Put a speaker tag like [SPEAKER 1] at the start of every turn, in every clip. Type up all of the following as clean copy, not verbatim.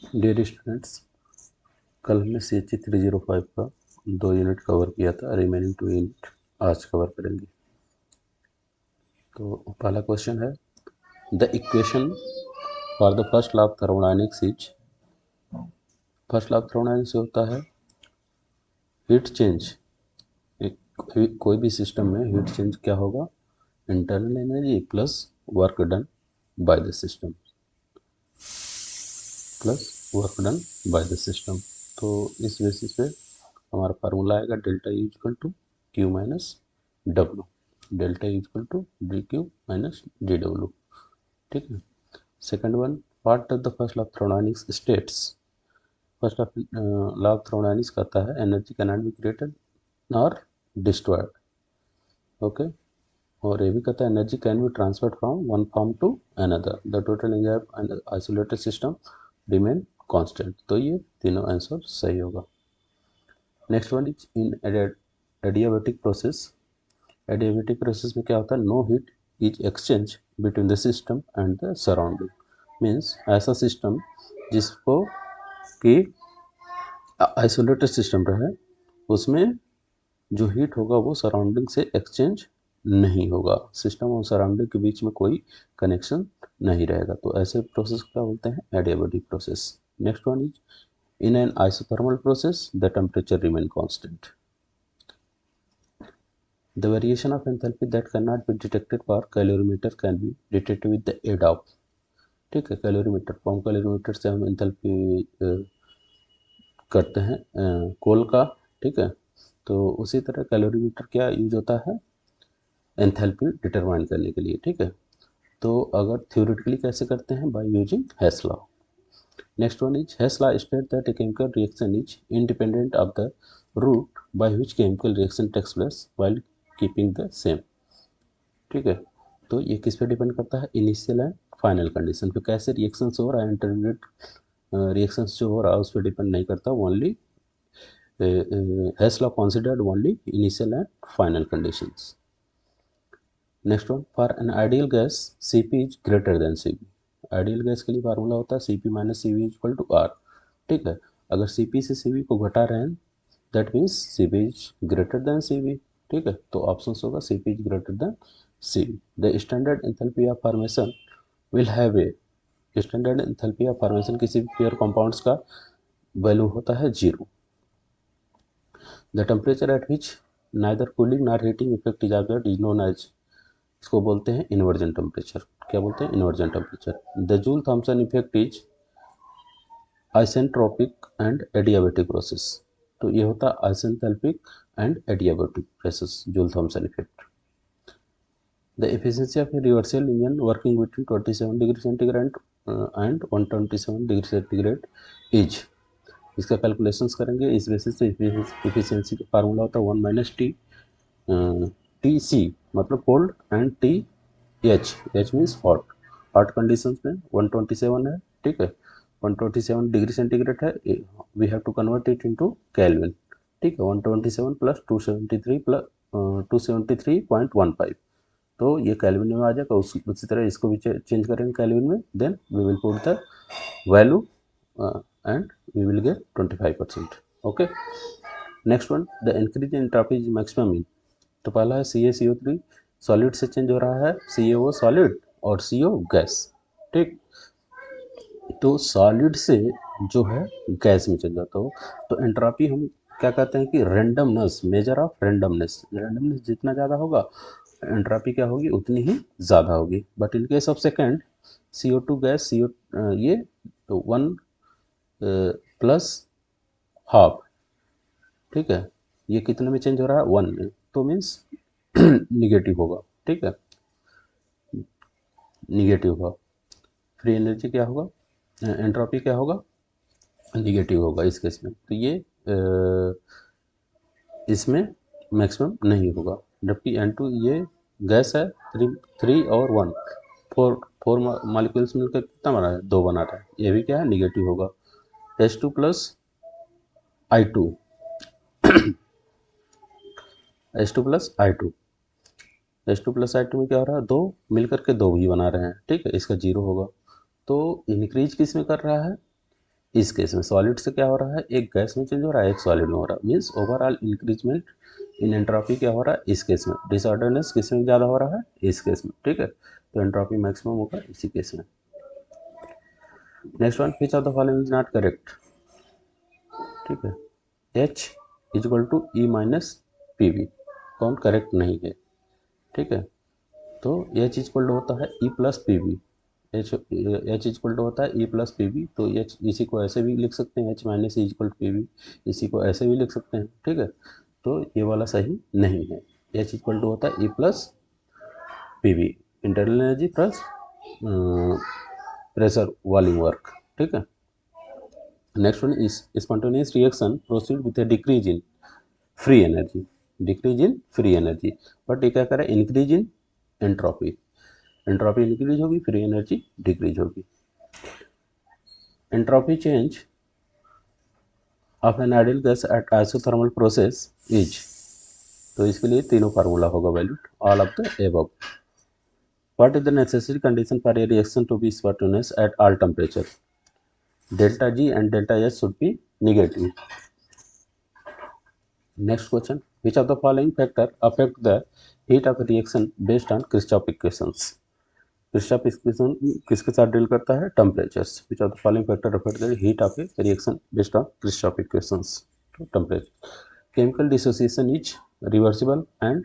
[SPEAKER 1] Dear students, कल हमने CH305 का 2 यूनिट कवर किया था। रिमेनिंग 2 यूनिट आज कवर करेंगे। तो पहला क्वेश्चन है, the equation for the first law of thermodynamics is. First law of thermodynamics होता है हीट चेंज। कोई भी सिस्टम में हीट चेंज क्या होगा? Internal energy plus work done by the system तो इस बेसिस पे हमारा फार्मूला आएगा delta E equal to Q minus W. Delta E equal to D Q minus D W. ठीक है। Second one, what does the first law of thermodynamics states. First of law of thermodynamics कहता है energy can not be created nor destroyed. Okay. और ये भी कहता है energy can be transferred from one form to another, the total energy and isolated system remain constant. तो ये तीनों आंसर सही होगा। Next one is in adiabatic process. Adiabatic process में क्या होता है? No heat is exchange between the system and the surrounding. Means ऐसा सिस्टम जिसको कि आइसोलेटेड सिस्टम रहे, उसमें जो हीट होगा वो सराउंडिंग से एक्सचेंज नहीं होगा। सिस्टम और सराउंडिंग के बीच में कोई कनेक्शन नहीं रहेगा। तो ऐसे प्रोसेस क्या बोलते हैं? Adiabatic process. Next one is in an isothermal process the temperature remain constant. The variation of enthalpy that cannot be detected per calorimeter can be detected with the aid of। ठीक है, calorimeter. कौन calorimeter से हम enthalpy करते हैं कोल का। ठीक है। तो उसी तरह कैलोरीमीटर क्या यूज होता है? एंथैल्पी डिटरमाइन करने के लिए। ठीक है। तो अगर थ्योरेटिकली कैसे करते हैं? By using Hess law. Next one is Hess law state that a chemical reaction is independent of the route by which chemical reaction takes place while keeping the same. ठीक है। तो ये किस पे डिपेंड करता है? इनिशियल एंड फाइनल कंडीशन पे। कैसे रिएक्शंस हो रहा है, इंटरमीडिएट रिएक्शंस जो हो रहा है उस पर डिपेंड नहीं करता। Only Hess law considered only initial and final conditions. Next one, for an ideal gas Cp is greater than Cv। Ideal gas के लिए फार्मूला होता है Cp minus Cv equal to R। ठीक है। अगर Cp से Cv को घटा रहे हैं that means Cp is greater than Cv। ठीक है। तो ऑप्शन होगा Cp is greater than Cv। The standard enthalpy of formation will have a. Standard enthalpy of formation किसी भी पेयर कंपाउंड्स का वैल्यू होता है 0। The temperature at which neither cooling nor heating effect is observed is known as. इसको बोलते हैं inversion temperature. क्या बोलते हैं? Inversion temperature. The Joule Thomson effect is isentropic and adiabatic process. तो ये होता है isenthalpic and adiabatic process, Joule Thomson effect. The efficiency of a reversible engine working between 27 degree centigrade and 127 degree centigrade is. इसका calculations करेंगे। इस basis से efficiency का formula होता है 1 माइनस टी टी सी मतलब cold and T H, H means hot. Hot conditions में 127 है। ठीक है। 127 डिग्री सेंटीग्रेड है। We have to convert it into Kelvin. ठीक है। 127 प्लस 273 प्लस 273.15। तो ये केल्विन में आ जाएगा। उसी तरह इसको भी चेंज करेंगे केल्विन में। Then we will put the value and we will get 25%। Okay. Next one, the increase in entropy is maximum in. तो पहला है CaCO3 सॉलिड से चेंज हो रहा है, CaO सॉलिड और CO गैस। ठीक। तो सॉलिड से जो है गैस में चल जाता हो तो एंट्रोपी हम क्या कहते हैं कि randomness, measure of randomness. Randomness जितना ज़्यादा होगा एंट्रोपी क्या होगी? उतनी ही ज़्यादा होगी। But in case of second CO2 gas, ये तो 1 प्लस हाफ। ठीक है। ये कितने में चेंज हो रहा है? 1 में। तो मीन्स निगेटिव होगा। ठीक है। निगेटिव होगा। फ्री एनर्जी क्या होगा? एंट्रोपी क्या होगा? निगेटिव होगा इस केस में। तो ये इसमें मैक्सिमम नहीं होगा। जबकि N2 ये गैस है, 3 और 1 फोर मॉलिक्यूल्स मिलकर कितना बना है? 2 बना रहा है। ये भी क्या है? निगेटिव होगा। H2 plus I2, H2 plus I2, H2 plus I2 में क्या हो रहा है? 2 मिलकर के 2 भी बना रहे हैं। ठीक है। इसका 0 होगा। तो इंक्रीज किस में कर रहा है? इस केस में सॉलिड से क्या हो रहा है, एक गैस में चेंज हो रहा है, एक सॉलिड में हो रहा है, means overall increment in entropy क्या हो रहा है इस केस में, डिसऑर्डरनेस किस में ज़्यादा हो रहा है इस केस में, ठीक है। तो एंट्रोपी मैक्सिमम होगा इसी केस में। Next one, which of the following is not correct, ठीक है। H equal to E minus P V, कौन करेक्ट नहीं है, ठीक है। तो H इक्वल टू होता है E plus P V, H equal to होता है ई प्लस पी वी, तो एच इसी को ऐसे भी लिख सकते हैं, H minus E equal to P V, इसी को ऐसे भी लिख सकते हैं, ठीक है। तो ये वाला सही नहीं है, एच इक्वल टू होता है E plus P we, internal energy plus pressure volume work, ठीक है। Next one is spontaneous reaction proceed with A decrease in free energy, decrease in free energy, but ये क्या करें, increase in entropy, entropy increase होगी, free energy decrease होगी। Entropy change of N ideal gas at isothermal process is, तो इसके लिए तीनों formula होगा valued, all of the above. What is the necessary condition for a reaction to be spontaneous at all temperature, delta G and delta H should be negative. Next question, which of the following factor affect the heat of a reaction based on Kirchhoff equations, Kirchhoff equation किसके साथ deal करता है, temperatures, which of the following factor affect the heat of a reaction based on Kirchhoff equations, तो temperature. Chemical dissociation is reversible and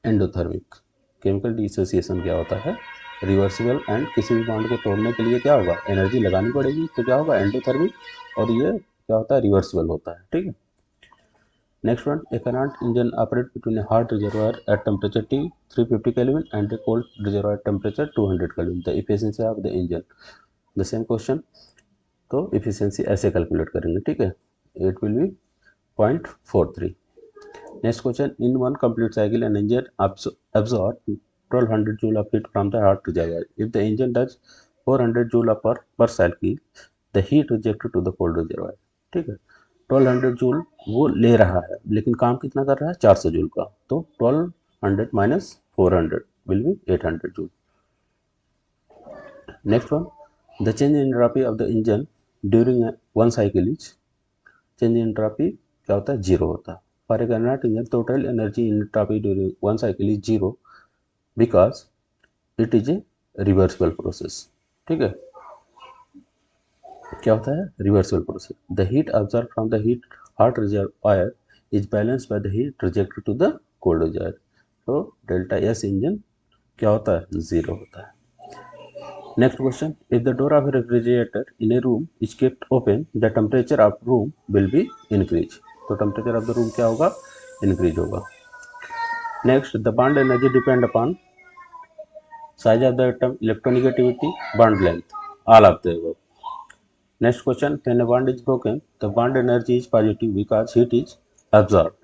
[SPEAKER 1] endothermic, chemical dissociation क्या होता है, reversible and किसी भी बॉन्ड को तोड़ने के लिए क्या होगा, एनर्जी लगानी पड़ेगी, तो क्या होगा एंडोथर्मिक, और ये क्या होता है रिवर्सिबल होता है, ठीक है। Next one, a Carnot engine operates between a hot reservoir at temperature T 350 Kelvin and a cold reservoir at temperature 200 Kelvin. The efficiency of the engine. The same question. तो efficiency ऐसे calculate करेंगे, ठीक है। It will be 0.43. Next question. In one complete cycle, an engine absorbs 1200 joule of heat from the hot reservoir. If the engine does 400 joule per cycle, the heat rejected to the cold reservoir. ठीक है। 1200 joule वो ले रहा है, लेकिन काम कितना कर रहा है 400 जूल का, तो 1200 minus 400 will be 800 joule. Next one, the change in entropy of the engine during one cycle is, change in entropy क्या होता है, जीरो होता है। For a Carnot engine total energy in entropy during one cycle is zero because it is a reversible process, ठीक है। क्या होता है reversible process, the heat absorb from the heat hot reservoir is balanced by the heat rejected to the cold reservoir, तो delta S engine क्या होता है zero होता है। Next question, if the door of refrigerator in a room is kept open the temperature of room will be increase, तो temperature of the room क्या होगा, increase होगा। Next, the bond energy depend upon size of the atom, electronegativity, bond length, all of the above. Next question, when a bond is broken, the bond energy is positive because heat is absorbed.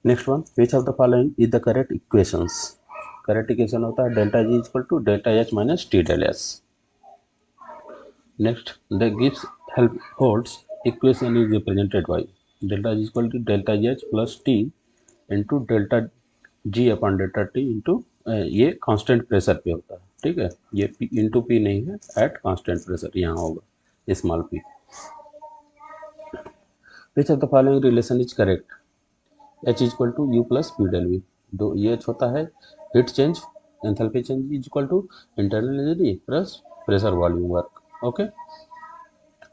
[SPEAKER 1] Next one, which of the following is the correct equations? Correct equation होता है delta G equal to delta H minus T del S. Next, the Gibbs Helmholtz equation is represented by delta G equal to delta H plus T into delta G upon delta T into ये constant pressure पे होता है, ठीक है। ये P into P नहीं है, at constant pressure यहाँ होगा small p। Which of the following relation is correct, H equal to U plus P del V, दो ये H होता है heat change, enthalpy change is equal to internal energy plus pressure volume work, okay.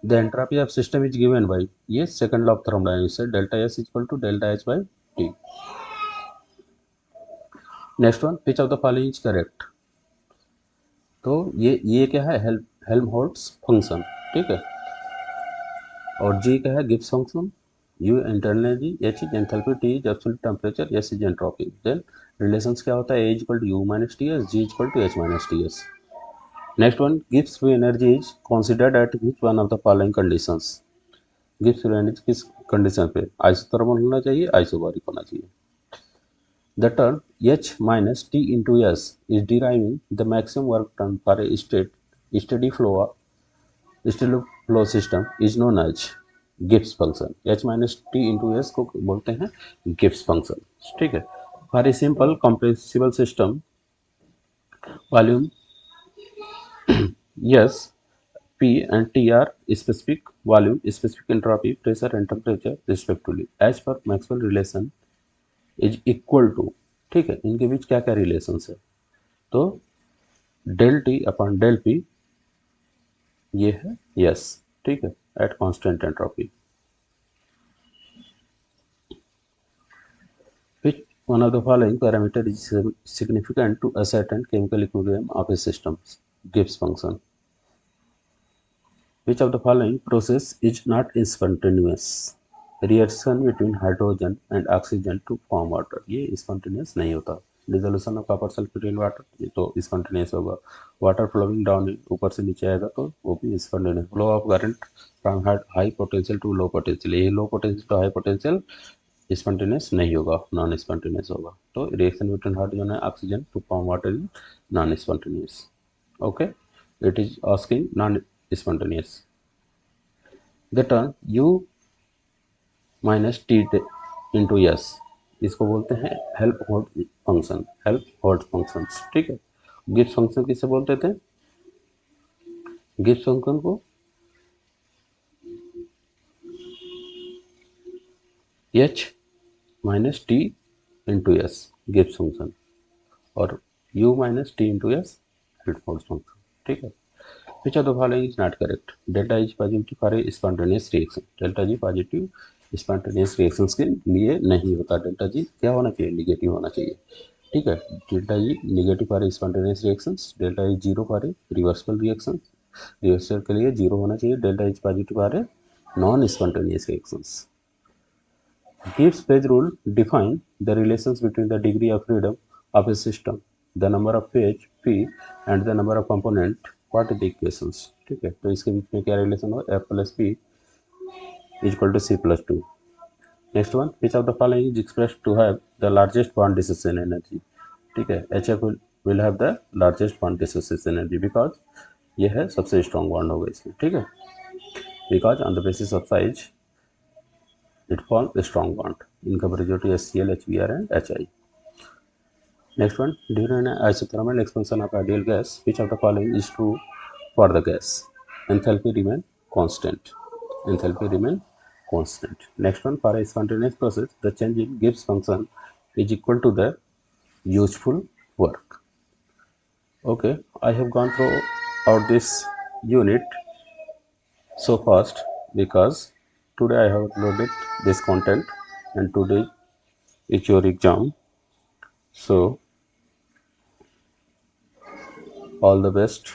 [SPEAKER 1] The entropy of system is given by, ये second law of thermodynamics है, delta S equal to delta H by T. Next one, which of the following is correct, तो ये क्या है Helmholtz function, ठीक है। और G क्या है Gibbs function, U internal energy, H is enthalpy, T is absolute temperature, S is entropy. Then relations क्या होता है, A equal to U minus T S, G equal to H minus T S. Next one, Gibbs free energy is considered at which one of the following conditions, Gibbs free energy किस condition पे, isothermal होना चाहिए, isobaric होना चाहिए। The term H minus T into S is deriving the maximum work done for a steady flow system is known as Gibbs function. H minus T into S को बोलते हैं Gibbs function, ठीक है। For a simple compressible system, volume yes P and T are specific volume, specific entropy, pressure and temperature respectively as per Maxwell relation is equal to, ठीक है, इनके बीच क्या क्या रिलेशन है, तो del T upon del P ये है yes, ठीक है, at constant entropy. Which one of the following parameter is significant to ascertain chemical equilibrium of a system? Gibbs function. Which of the following process is not spontaneous? Reaction between hydrogen and oxygen to form water. ये spontaneous नहीं होता. Dissolution of copper sulfate in water ये तो spontaneous होगा. Water flowing down ऊपर से नीचे आएगा तो वो भी spontaneous. Flow of current from high potential to low potential. ये low potential to high potential spontaneous नहीं होगा, नॉन स्पॉन्टेनियस होगा. तो reaction between hydrogen and oxygen to form water is non spontaneous. Okay, it is asking non spontaneous. The term u minus T into S, इसको बोलते हैं Helmholtz function, Helmholtz function, ठीक है. Gibbs function किसे बोलते थे? गिब्स फंक्शन को h minus T into S Gibbs function और u minus T into S Helmholtz function, ठीक है. Which of the following is not correct? Delta G positive for a spontaneous reaction. Delta G positive spontaneous reactions के लिए नहीं होता. Delta G क्या होना चाहिए? निगेटिव होना चाहिए, ठीक है. Delta G negative for a spontaneous reactions, delta G zero for a reversible reaction, reversal के लिए जीरो होना चाहिए. Delta G positive for a non spontaneous reactions. Gibbs phase rule define the relations between the degree of freedom of a system, the number of phase p and the number of component. What are the equations? ठीक है, तो इसके बीच में क्या relation हो? f plus p is equal to c plus 2. Next one, which of the following is expressed to have the largest bond dissociation energy? ठीक है, HF will have the largest bond dissociation energy because ये है सबसे strong bond होगा इसमें, ठीक है. Because on the basis of size it forms a strong bond in comparison to HCl, HBr and HI. Next one, during an isothermal expansion of ideal gas, which of the following is true for the gas? Enthalpy remain constant. Enthalpy remain constant. Next one, for a spontaneous process, the change in Gibbs function is equal to the useful work. Okay, I have gone through out this unit so fast because today I have uploaded this content and today is your exam. So all the best.